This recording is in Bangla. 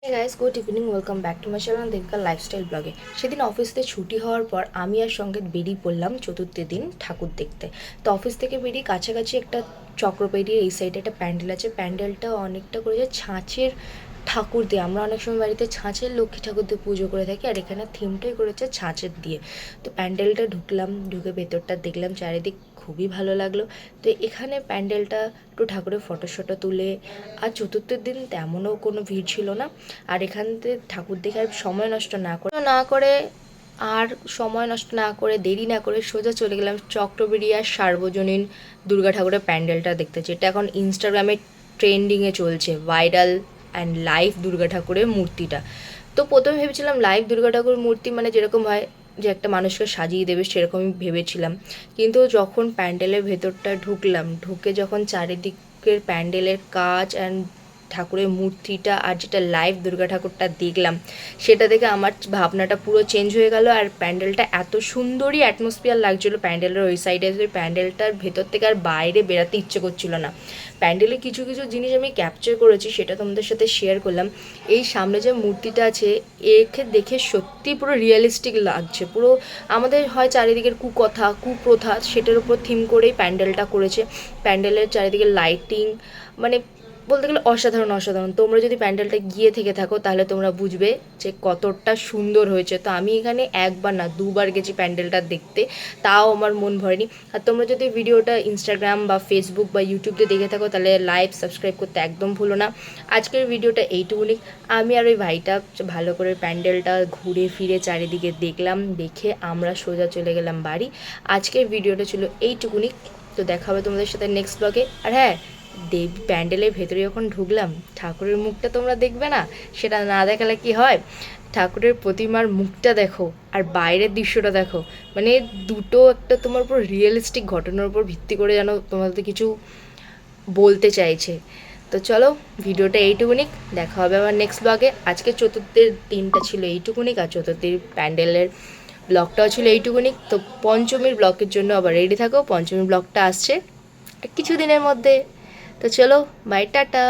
Hey guys, good evening. Welcome back to my channel Debika lifestyle ব্লগে। সেদিন অফিসতে ছুটি হওয়ার পর আমি আর সঙ্গে বেরিয়ে পড়লাম চতুর্থের দিন ঠাকুর দেখতে। তো অফিস থেকে বেরিয়ে কাছাকাছি একটা চক্র পেরিয়ে এই সাইডে একটা প্যান্ডেল আছে। প্যান্ডেলটা অনেকটা করে ছাঁচের ঠাকুর দিয়ে, আমরা অনেক সময় বাড়িতে ছাঁচের লক্ষ্মী ঠাকুর দিয়ে পুজো করে থাকি, আর এখানে থিমটাই করেছে ছাঁচের দিয়ে। তো প্যান্ডেলটা ঢুকলাম, ঢুকে ভেতরটা দেখলাম, চারিদিক খুবই ভালো লাগলো। তো এখানে প্যান্ডেলটা একটু ঠাকুরের ফটো শটো তুলে, আর চতুর্থের দিন তেমনও কোনো ভিড় ছিল না। আর এখান থেকে ঠাকুর দেখে আর সময় নষ্ট না করে দেরি না করে সোজা চলে গেলাম চক্রবেড়িয়ার সার্বজনীন দুর্গা ঠাকুরের প্যান্ডেলটা দেখতে, যেটা এখন ইনস্টাগ্রামে ট্রেন্ডিংয়ে চলছে, ভাইরাল অ্যান্ড লাইভ দুর্গা ঠাকুরের মূর্তিটা। তো প্রথমে ভেবেছিলাম লাইভ দুর্গা ঠাকুর মূর্তি মানে যেরকম হয় যে একটা মানুষকে সাজিয়ে দেবে, সেরকমই ভেবেছিলাম। কিন্তু যখন প্যান্ডেলের ভেতরটা ঢুকলাম, ঢুকে যখন চারিদিকের প্যান্ডেলের কাজ অ্যান্ড ঠাকুরের মূর্তিটা আর যেটা লাইভ দুর্গা ঠাকুরটা দেখলাম, সেটা দেখে আমার ভাবনাটা পুরো চেঞ্জ হয়ে গেল। আর প্যান্ডেলটা এত সুন্দরই অ্যাটমসফিয়ার লাগছিলো প্যান্ডেলের ওই সাইডে, প্যান্ডেলটার ভেতর থেকে আর বাইরে বেরাতে ইচ্ছে করছিল না। প্যান্ডেলে কিছু কিছু জিনিস আমি ক্যাপচার করেছি, সেটা তোমাদের সাথে শেয়ার করলাম। এই সামনে যে মূর্তিটা আছে, একে দেখে সত্যি পুরো রিয়েলিস্টিক লাগছে। পুরো আমাদের হয় চারিদিকের কুকথা কুপ্রথা, সেটার উপর থিম করেই প্যান্ডেলটা করেছে। প্যান্ডেলের চারিদিকে লাইটিং মানে বলতে গেলে অসাধারণ অসাধারণ। তোমরা যদি প্যান্ডেলটা গিয়ে থেকে থাকো তাহলে তোমরা বুঝবে যে কতটা সুন্দর হয়েছে। তো আমি এখানে একবার না দুবার গেছি প্যান্ডেলটা দেখতে, তাও আমার মন ভরেনি। আর তোমরা যদি ভিডিওটা ইনস্টাগ্রাম বা ফেসবুক বা ইউটিউবে দেখে থাকো তাহলে লাইক সাবস্ক্রাইব করতে একদম ভুলো না। আজকের ভিডিওটা এইটুকুনি। আমি আর ওই ভাইটা ভালো করে প্যান্ডেলটা ঘুরে ফিরে চারিদিকে দেখলাম, দেখে আমরা সোজা চলে গেলাম বাড়ি। আজকের ভিডিওটা ছিল এইটুকুনি। তো দেখা হবে তোমাদের সাথে নেক্সট ব্লগে। আর হ্যাঁ, দেবী প্যান্ডেলের ভেতরে যখন ঢুকলাম, ঠাকুরের মুখটা তোমরা দেখবে না, সেটা না দেখালে কি হয়। ঠাকুরের প্রতিমার মুখটা দেখো আর বাইরের দৃশ্যটা দেখো, মানে দুটো একটা তোমার উপর রিয়েলিস্টিক ঘটনার উপর ভিত্তি করে যেন তোমাদের কিছু বলতে চাইছে। তো চলো, ভিডিওটা এইটুকুনি। দেখা হবে আবার নেক্সট ব্লগে। আজকে চতুর্থের দিনটা ছিল এইটুকুনি, আর চতুর্থীর প্যান্ডেলের ব্লগটাও ছিল এইটুকুনি। তো পঞ্চমীর ব্লগের জন্য আবার রেডি থাকো, পঞ্চমীর ব্লগটা আসছে কিছুদিনের মধ্যে। তো চলো, বাই, টাটা।